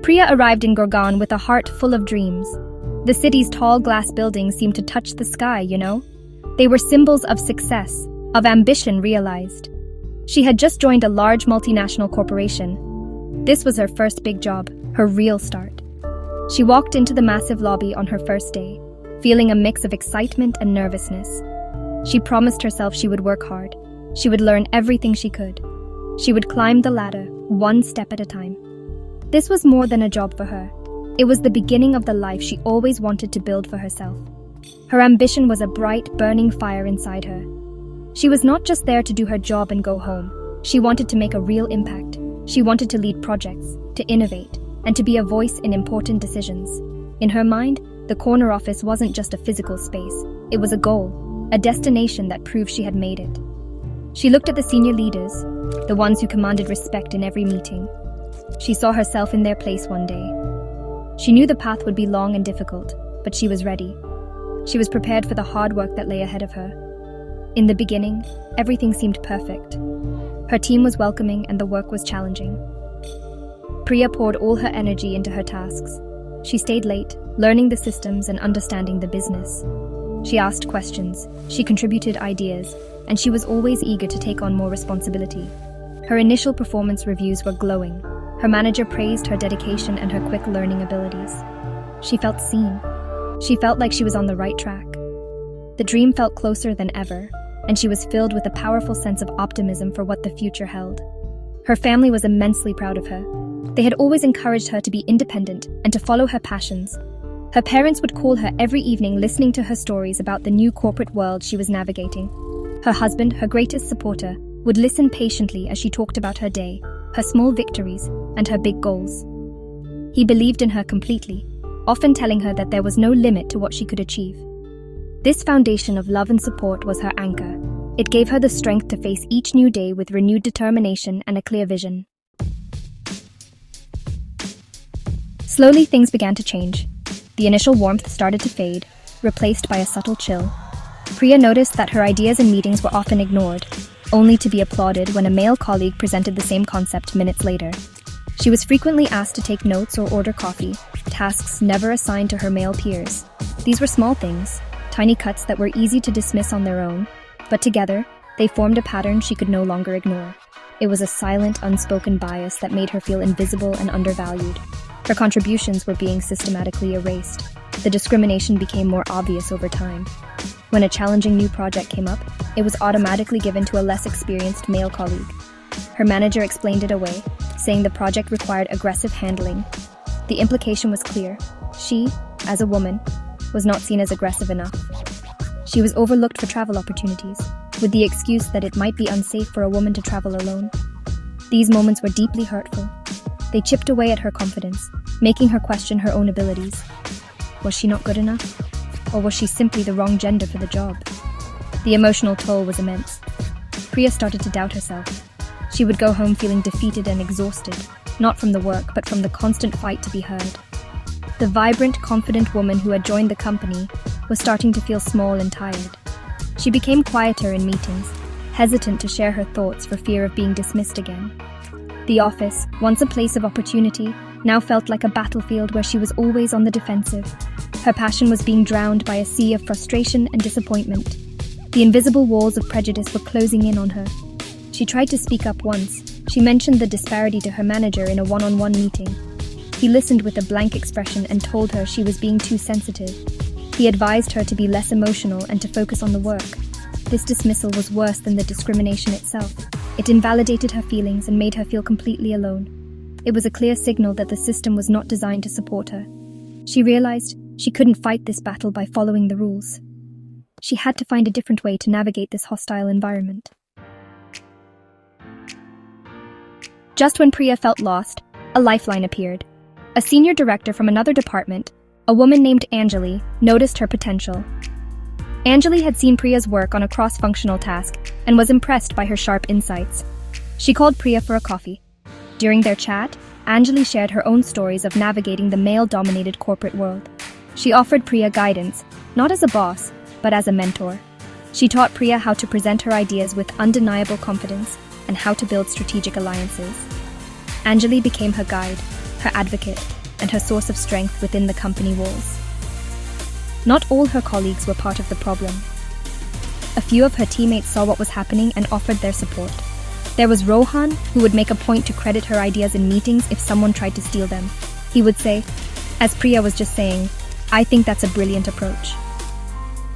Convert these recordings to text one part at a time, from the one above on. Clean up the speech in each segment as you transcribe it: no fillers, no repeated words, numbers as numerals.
Priya arrived in Gurgaon with a heart full of dreams. The city's tall glass buildings seemed to touch the sky, you know? They were symbols of success, of ambition realized. She had just joined a large multinational corporation. This was her first big job, her real start. She walked into the massive lobby on her first day, feeling a mix of excitement and nervousness. She promised herself she would work hard. She would learn everything she could. She would climb the ladder, one step at a time. This was more than a job for her. It was the beginning of the life she always wanted to build for herself. Her ambition was a bright, burning fire inside her. She was not just there to do her job and go home. She wanted to make a real impact. She wanted to lead projects, to innovate, and to be a voice in important decisions. In her mind, the corner office wasn't just a physical space. It was a goal, a destination that proved she had made it. She looked at the senior leaders, the ones who commanded respect in every meeting. She saw herself in their place one day. She knew the path would be long and difficult, but she was ready. She was prepared for the hard work that lay ahead of her. In the beginning, everything seemed perfect. Her team was welcoming and the work was challenging. Priya poured all her energy into her tasks. She stayed late, learning the systems and understanding the business. She asked questions, she contributed ideas, and she was always eager to take on more responsibility. Her initial performance reviews were glowing. Her manager praised her dedication and her quick learning abilities. She felt seen. She felt like she was on the right track. The dream felt closer than ever, and she was filled with a powerful sense of optimism for what the future held. Her family was immensely proud of her. They had always encouraged her to be independent and to follow her passions. Her parents would call her every evening listening to her stories about the new corporate world she was navigating. Her husband, her greatest supporter, would listen patiently as she talked about her day, her small victories, and her big goals. He believed in her completely, often telling her that there was no limit to what she could achieve. This foundation of love and support was her anchor. It gave her the strength to face each new day with renewed determination and a clear vision. Slowly, things began to change. The initial warmth started to fade, replaced by a subtle chill. Priya noticed that her ideas in meetings were often ignored, only to be applauded when a male colleague presented the same concept minutes later. She was frequently asked to take notes or order coffee, tasks never assigned to her male peers. These were small things, tiny cuts that were easy to dismiss on their own, but together, they formed a pattern she could no longer ignore. It was a silent, unspoken bias that made her feel invisible and undervalued. Her contributions were being systematically erased. The discrimination became more obvious over time. When a challenging new project came up, it was automatically given to a less experienced male colleague. Her manager explained it away, saying the project required aggressive handling. The implication was clear. She, as a woman, was not seen as aggressive enough. She was overlooked for travel opportunities, with the excuse that it might be unsafe for a woman to travel alone. These moments were deeply hurtful. They chipped away at her confidence, making her question her own abilities. Was she not good enough? Or was she simply the wrong gender for the job? The emotional toll was immense. Priya started to doubt herself. She would go home feeling defeated and exhausted, not from the work, but from the constant fight to be heard. The vibrant, confident woman who had joined the company was starting to feel small and tired. She became quieter in meetings, hesitant to share her thoughts for fear of being dismissed again. The office, once a place of opportunity, now felt like a battlefield where she was always on the defensive. Her passion was being drowned by a sea of frustration and disappointment. The invisible walls of prejudice were closing in on her. She tried to speak up once. She mentioned the disparity to her manager in a one-on-one meeting. He listened with a blank expression and told her she was being too sensitive. He advised her to be less emotional and to focus on the work. This dismissal was worse than the discrimination itself. It invalidated her feelings and made her feel completely alone. It was a clear signal that the system was not designed to support her. She realized she couldn't fight this battle by following the rules. She had to find a different way to navigate this hostile environment. Just when Priya felt lost, a lifeline appeared. A senior director from another department, a woman named Anjali, noticed her potential. Anjali had seen Priya's work on a cross-functional task and was impressed by her sharp insights. She called Priya for a coffee. During their chat, Anjali shared her own stories of navigating the male-dominated corporate world. She offered Priya guidance, not as a boss, but as a mentor. She taught Priya how to present her ideas with undeniable confidence and how to build strategic alliances. Anjali became her guide, her advocate, and her source of strength within the company walls. Not all her colleagues were part of the problem. A few of her teammates saw what was happening and offered their support. There was Rohan, who would make a point to credit her ideas in meetings if someone tried to steal them. He would say, as Priya was just saying, "I think that's a brilliant approach."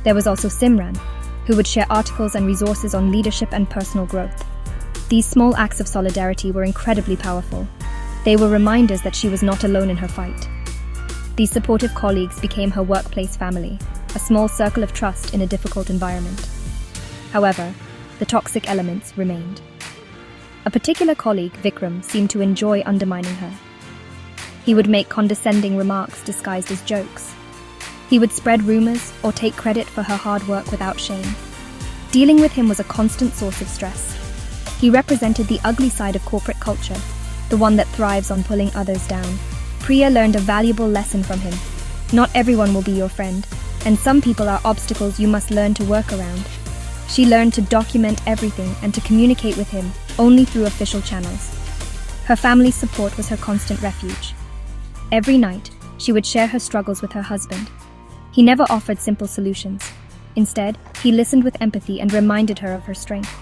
There was also Simran, who would share articles and resources on leadership and personal growth. These small acts of solidarity were incredibly powerful. They were reminders that she was not alone in her fight. These supportive colleagues became her workplace family, a small circle of trust in a difficult environment. However, the toxic elements remained. A particular colleague, Vikram, seemed to enjoy undermining her. He would make condescending remarks disguised as jokes. He would spread rumors or take credit for her hard work without shame. Dealing with him was a constant source of stress. He represented the ugly side of corporate culture, the one that thrives on pulling others down. Priya learned a valuable lesson from him. Not everyone will be your friend, and some people are obstacles you must learn to work around. She learned to document everything and to communicate with him only through official channels. Her family's support was her constant refuge. Every night, she would share her struggles with her husband. He never offered simple solutions. Instead, he listened with empathy and reminded her of her strength.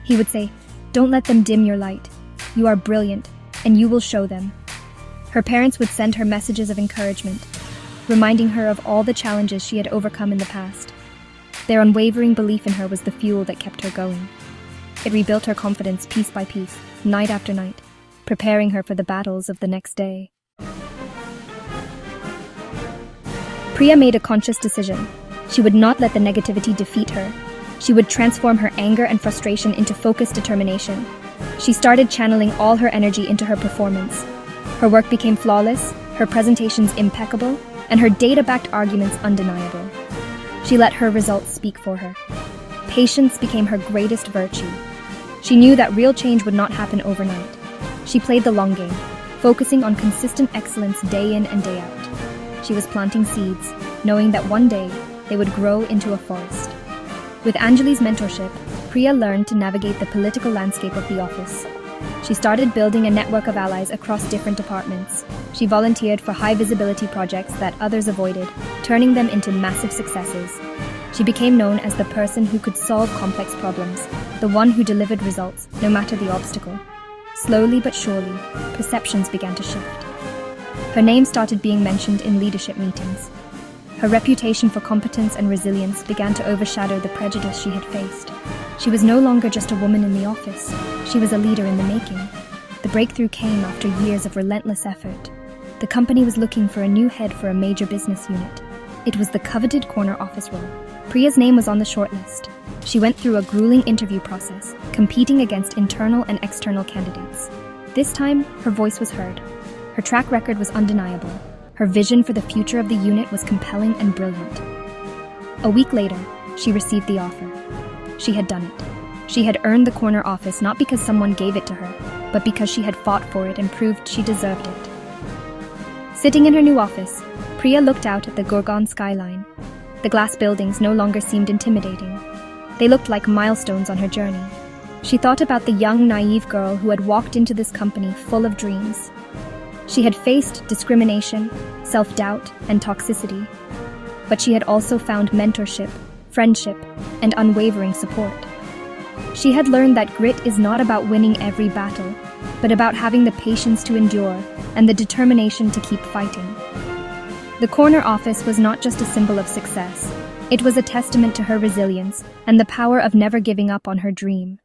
He would say, "Don't let them dim your light. You are brilliant, and you will show them." Her parents would send her messages of encouragement, reminding her of all the challenges she had overcome in the past. Their unwavering belief in her was the fuel that kept her going. It rebuilt her confidence piece by piece, night after night, preparing her for the battles of the next day. Priya made a conscious decision. She would not let the negativity defeat her. She would transform her anger and frustration into focused determination. She started channeling all her energy into her performance. Her work became flawless, her presentations impeccable, and her data-backed arguments undeniable. She let her results speak for her. Patience became her greatest virtue. She knew that real change would not happen overnight. She played the long game, focusing on consistent excellence day in and day out. She was planting seeds, knowing that one day they would grow into a forest. With Anjali's mentorship, Priya learned to navigate the political landscape of the office. She started building a network of allies across different departments. She volunteered for high-visibility projects that others avoided, turning them into massive successes. She became known as the person who could solve complex problems, the one who delivered results, no matter the obstacle. Slowly but surely, perceptions began to shift. Her name started being mentioned in leadership meetings. Her reputation for competence and resilience began to overshadow the prejudice she had faced. She was no longer just a woman in the office. She was a leader in the making. The breakthrough came after years of relentless effort. The company was looking for a new head for a major business unit. It was the coveted corner office role. Priya's name was on the shortlist. She went through a grueling interview process, competing against internal and external candidates. This time, her voice was heard. Her track record was undeniable. Her vision for the future of the unit was compelling and brilliant. A week later, she received the offer. She had done it. She had earned the corner office not because someone gave it to her, but because she had fought for it and proved she deserved it. Sitting in her new office, Priya looked out at the Gurgaon skyline. The glass buildings no longer seemed intimidating. They looked like milestones on her journey. She thought about the young, naive girl who had walked into this company full of dreams. She had faced discrimination, self-doubt, and toxicity, but she had also found mentorship, friendship, and unwavering support. She had learned that grit is not about winning every battle, but about having the patience to endure and the determination to keep fighting. The corner office was not just a symbol of success. It was a testament to her resilience and the power of never giving up on her dream.